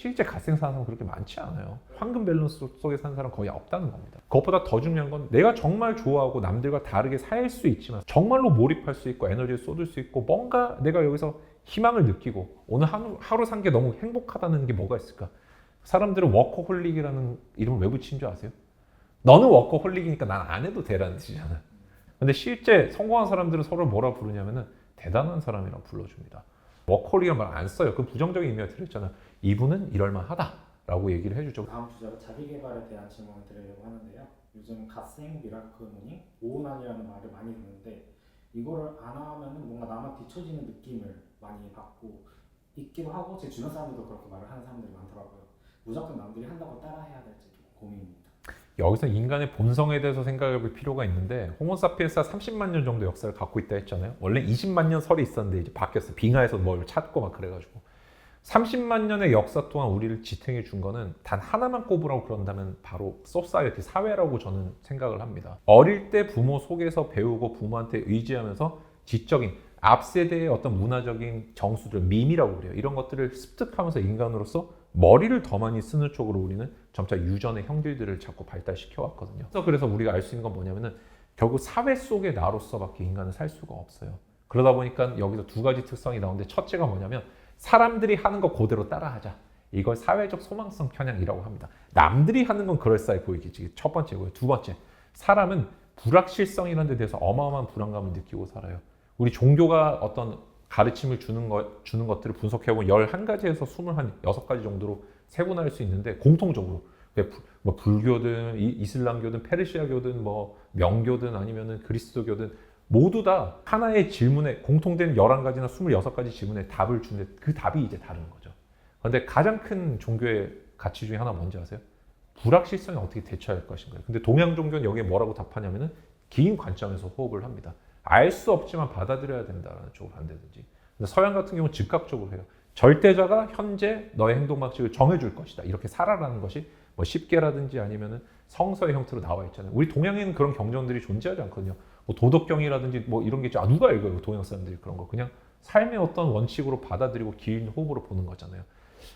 실제 갓생 사는 사람은 그렇게 많지 않아요. 황금 밸런스 속에 사는 사람은 거의 없다는 겁니다. 그것보다 더 중요한 건 내가 정말 좋아하고 남들과 다르게 살 수 있지만 정말로 몰입할 수 있고 에너지를 쏟을 수 있고 뭔가 내가 여기서 희망을 느끼고 오늘 하루 산 게 너무 행복하다는 게 뭐가 있을까? 사람들은 워커홀릭이라는 이름을 왜 붙인 줄 아세요? 너는 워커홀릭이니까 난 안 해도 되라는 뜻이잖아. 근데 실제 성공한 사람들은 서로 뭐라 부르냐면은 대단한 사람이라고 불러줍니다. 워커홀릭이라는 말 안 써요. 그 부정적인 의미가 들어있잖아. 이분은 이럴만하다라고 얘기를 해주죠. 다음 주제로 자기계발에 대한 질문을 드리려고 하는데요. 요즘 갓생, 미라클 모닝, 오운환이라는 말을 많이 듣는데 이거를 안 하면 뭔가 나만 뒤처지는 느낌을 많이 받고 있기도 하고 제 주변 사람들도 그렇게 말을 하는 사람들이 많더라고요. 무조건 남들이 한다고 따라해야 될지 좀 고민입니다. 여기서 인간의 본성에 대해서 생각해 볼 필요가 있는데 호모사피엔스가 30만 년 정도 역사를 갖고 있다 했잖아요. 원래 20만 년 설이 있었는데 이제 바뀌었어요. 빙하에서 뭘 찾고 막 그래가지고 30만 년의 역사 동안 우리를 지탱해 준 거는 단 하나만 꼽으라고 그런다면 바로 소사이어티, 사회라고 저는 생각을 합니다. 어릴 때 부모 속에서 배우고 부모한테 의지하면서 지적인 앞세대의 어떤 문화적인 정수들, 밈이라고 그래요. 이런 것들을 습득하면서 인간으로서 머리를 더 많이 쓰는 쪽으로 우리는 점차 유전의 형질들을 자꾸 발달시켜 왔거든요. 그래서 우리가 알 수 있는 건 뭐냐면은 결국 사회 속의 나로서밖에 인간은 살 수가 없어요. 그러다 보니까 여기서 두 가지 특성이 나오는데 첫째가 뭐냐면 사람들이 하는 거 그대로 따라하자. 이걸 사회적 소망성 편향이라고 합니다. 남들이 하는 건 그럴싸해 보이겠지. 첫 번째고요. 두 번째, 사람은 불확실성이라는 데 대해서 어마어마한 불안감을 느끼고 살아요. 우리 종교가 어떤 가르침을 주는 것들을 분석해보면 11가지에서 26가지 정도로 세분화할 수 있는데 공통적으로 뭐 불교든 이슬람교든 페르시아교든 뭐 명교든 아니면은 그리스도교든 모두 다 하나의 질문에 공통된 11가지나 26가지 질문에 답을 주는데 그 답이 이제 다른 거죠. 그런데 가장 큰 종교의 가치 중에 하나 뭔지 아세요? 불확실성에 어떻게 대처할 것인가요? 근데 동양 종교는 여기에 뭐라고 답하냐면은 긴 관점에서 호흡을 합니다. 알 수 없지만 받아들여야 된다는 쪽으로 한다든지. 근데 서양 같은 경우는 즉각적으로 해요. 절대자가 현재 너의 행동 방식을 정해줄 것이다. 이렇게 살아라는 것이 뭐 십계라든지 아니면은 성서의 형태로 나와 있잖아요. 우리 동양에는 그런 경전들이 존재하지 않거든요. 뭐 도덕경이라든지 뭐 이런 게 있죠. 누가 읽어요? 동양 사람들이 그런 거. 그냥 삶의 어떤 원칙으로 받아들이고 긴 호흡으로 보는 거잖아요.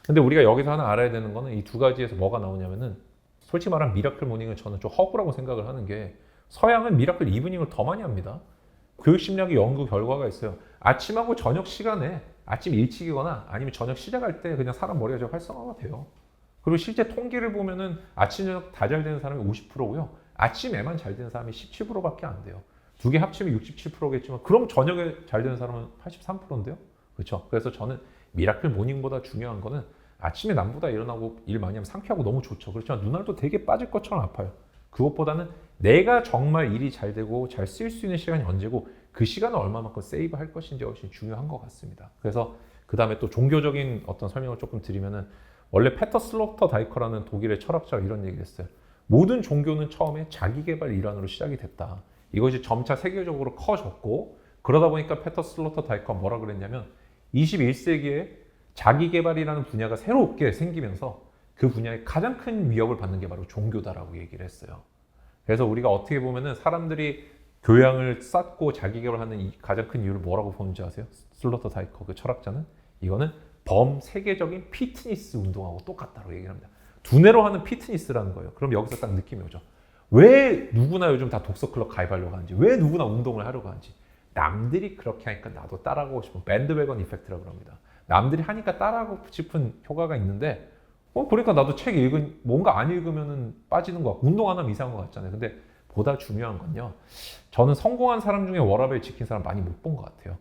근데 우리가 여기서 하나 알아야 되는 거는 이 두 가지에서 뭐가 나오냐면은 솔직히 말하면 미라클 모닝은 저는 좀 허구라고 생각을 하는 게 서양은 미라클 이브닝을 더 많이 합니다. 교육심리학의 연구 결과가 있어요. 아침하고 저녁 시간에 아침 일찍이거나 아니면 저녁 시작할 때 그냥 사람 머리가 좀 활성화가 돼요. 그리고 실제 통계를 보면은 아침 저녁 다 잘 되는 사람이 50%고요. 아침에만 잘 되는 사람이 17%밖에 안 돼요. 두 개 합치면 67%겠지만 그럼 저녁에 잘 되는 사람은 83%인데요. 그렇죠? 그래서 저는 미라클 모닝보다 중요한 거는 아침에 남보다 일어나고 일 많이 하면 상쾌하고 너무 좋죠. 그렇지만 눈알도 되게 빠질 것처럼 아파요. 그것보다는 내가 정말 일이 잘 되고 잘 쓸 수 있는 시간이 언제고 그 시간을 얼마만큼 세이브 할 것인지 훨씬 중요한 것 같습니다. 그래서 그 다음에 또 종교적인 어떤 설명을 조금 드리면은 원래 페터 슬로터 다이커라는 독일의 철학자가 이런 얘기를 했어요. 모든 종교는 처음에 자기개발 일환으로 시작이 됐다. 이것이 점차 세계적으로 커졌고 그러다 보니까 페터 슬로터 다이커가 뭐라 그랬냐면 21세기에 자기개발이라는 분야가 새롭게 생기면서 그 분야에 가장 큰 위협을 받는 게 바로 종교다라고 얘기를 했어요. 그래서 우리가 어떻게 보면은 사람들이 교양을 쌓고 자기개발하는 이 가장 큰 이유를 뭐라고 보는지 아세요? 슬로터 다이커 그 철학자는 이거는 범세계적인 피트니스 운동하고 똑같다고 얘기를 합니다. 두뇌로 하는 피트니스라는 거예요. 그럼 여기서 딱 느낌이 오죠. 왜 누구나 요즘 다 독서클럽 가입하려고 하는지, 왜 누구나 운동을 하려고 하는지. 남들이 그렇게 하니까 나도 따라하고 싶은 밴드웨건 이펙트라고 합니다. 남들이 하니까 따라하고 싶은 효과가 있는데 그러니까 나도 책 뭔가 안 읽으면 빠지는 것 같고 운동 안 하면 이상한 것 같잖아요. 근데 보다 중요한 건요. 저는 성공한 사람 중에 워라밸 지킨 사람 많이 못 본 것 같아요.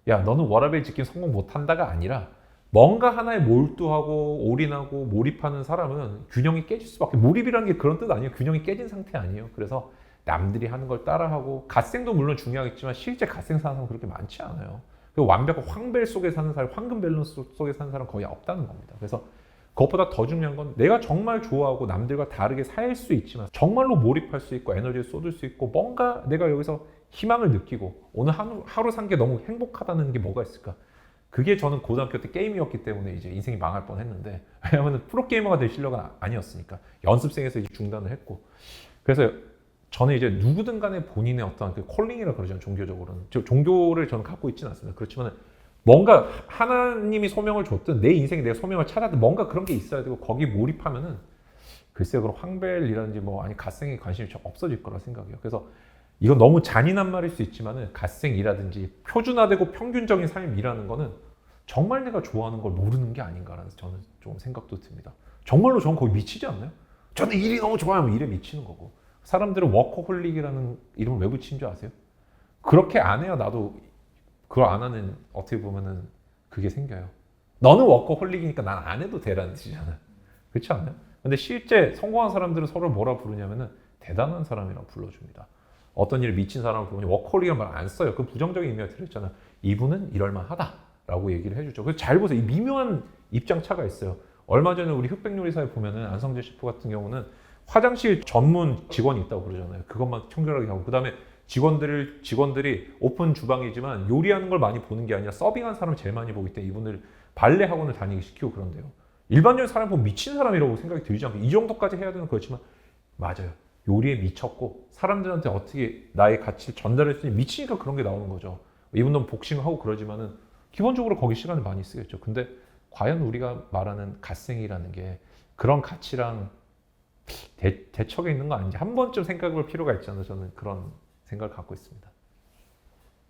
야, 너는 워라밸 지킨 성공 못한다가 아니라 뭔가 하나에 몰두하고 올인하고 몰입하는 사람은 균형이 깨질 수밖에. 몰입이라는 게 그런 뜻 아니에요. 균형이 깨진 상태 아니에요. 그래서 남들이 하는 걸 따라하고 갓생도 물론 중요하겠지만 실제 갓생 사는 사람은 그렇게 많지 않아요. 그리고 완벽한 황벨 속에 사는 사람, 황금 밸런스 속에 사는 사람 거의 없다는 겁니다. 그래서 그것보다 더 중요한 건 내가 정말 좋아하고 남들과 다르게 살 수 있지만 정말로 몰입할 수 있고 에너지를 쏟을 수 있고 뭔가 내가 여기서 희망을 느끼고 오늘 하루 산 게 너무 행복하다는 게 뭐가 있을까? 그게 저는 고등학교 때 게임이었기 때문에 이제 인생이 망할 뻔했는데 왜냐하면 프로게이머가 될 실력은 아니었으니까 연습생에서 이제 중단을 했고 그래서 저는 이제 누구든 간에 본인의 어떤 그 콜링이라 그러잖아요. 종교적으로는 종교를 저는 갖고 있지는 않습니다. 그렇지만 뭔가 하나님이 소명을 줬든 내 인생에 내 소명을 찾았든 뭔가 그런 게 있어야 되고 거기 몰입하면은 글쎄요 그럼 황벨이라든지 뭐 아니 갓생에 관심이 좀 없어질 거라 생각해요. 그래서 이건 너무 잔인한 말일 수 있지만은 갓생이라든지 표준화되고 평균적인 삶이라는 거는 정말 내가 좋아하는 걸 모르는 게 아닌가라는 저는 좀 생각도 듭니다. 정말로 저는 거기 미치지 않나요? 저는 일이 너무 좋아요. 일에 미치는 거고. 사람들은 워커홀릭이라는 이름을 왜 붙인 줄 아세요? 그렇게 안 해야 나도 그걸 안 하는 어떻게 보면은 그게 생겨요. 너는 워커홀릭이니까 난 안 해도 되라는 뜻이잖아요. 그렇지 않나요? 근데 실제 성공한 사람들은 서로 뭐라 부르냐면은 대단한 사람이라고 불러줍니다. 어떤 일에 미친 사람을 보면 워커홀릭이라는 말 안 써요. 그 부정적인 의미가 들어있잖아요. 이분은 이럴만하다라고 얘기를 해주죠. 그래서 잘 보세요. 이 미묘한 입장 차가 있어요. 얼마 전에 우리 흑백요리사에 보면은 안성재 셰프 같은 경우는 화장실 전문 직원이 있다고 그러잖아요. 그것만 청결하게 하고 그 다음에 직원들이 오픈 주방이지만 요리하는 걸 많이 보는 게 아니라 서빙하는 사람을 제일 많이 보기 때문에 이분들 발레 학원을 다니게 시키고 그런데요. 일반적인 사람 보면 미친 사람이라고 생각이 들지 않고 이 정도까지 해야 되는 거지만 맞아요. 요리에 미쳤고 사람들한테 어떻게 나의 가치를 전달할 수 있는 미치니까 그런 게 나오는 거죠. 이분도 복싱하고 그러지만은 기본적으로 거기 시간을 많이 쓰겠죠. 근데 과연 우리가 말하는 갓생이라는 게 그런 가치랑 대척에 있는 거 아닌지 한 번쯤 생각해 볼 필요가 있잖아요. 저는 그런 생각을 갖고 있습니다.